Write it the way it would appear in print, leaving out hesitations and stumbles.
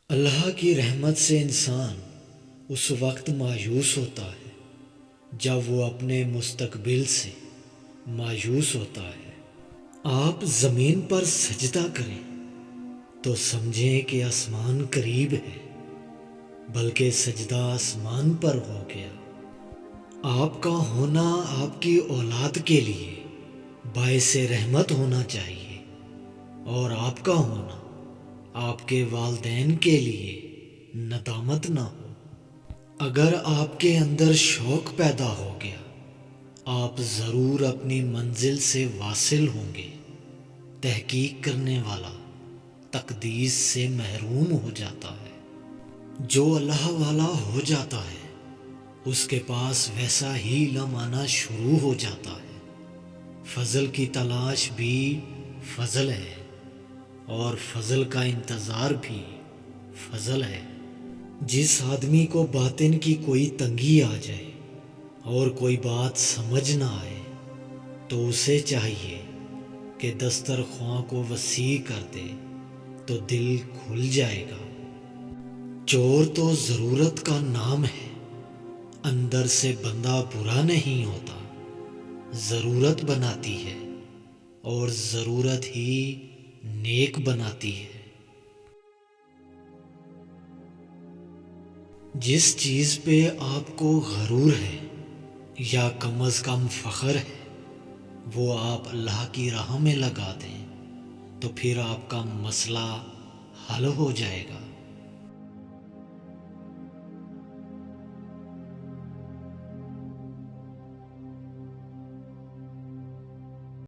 اللہ کی رحمت سے انسان اس وقت مایوس ہوتا ہے جب وہ اپنے مستقبل سے مایوس ہوتا ہے۔ آپ زمین پر سجدہ کریں تو سمجھیں کہ آسمان قریب ہے، بلکہ سجدہ آسمان پر ہو گیا۔ آپ کا ہونا آپ کی اولاد کے لیے باعث رحمت ہونا چاہیے، اور آپ کا ہونا آپ کے والدین کے لیے ندامت نہ ہو۔ اگر آپ کے اندر شوق پیدا ہو گیا، آپ ضرور اپنی منزل سے واصل ہوں گے۔ تحقیق کرنے والا تقدیس سے محروم ہو جاتا ہے۔ جو اللہ والا ہو جاتا ہے اس کے پاس ویسا ہی علم آنا شروع ہو جاتا ہے۔ فضل کی تلاش بھی فضل ہے، اور فضل کا انتظار بھی فضل ہے۔ جس آدمی کو باطن کی کوئی تنگی آ جائے اور کوئی بات سمجھ نہ آئے تو اسے چاہیے کہ دسترخواں کو وسیع کر دے تو دل کھل جائے گا۔ چور تو ضرورت کا نام ہے، اندر سے بندہ برا نہیں ہوتا۔ ضرورت بناتی ہے اور ضرورت ہی نیک بناتی ہے۔ جس چیز پہ آپ کو غرور ہے یا کم از کم فخر ہے، وہ آپ اللہ کی راہ میں لگا دیں تو پھر آپ کا مسئلہ حل ہو جائے گا۔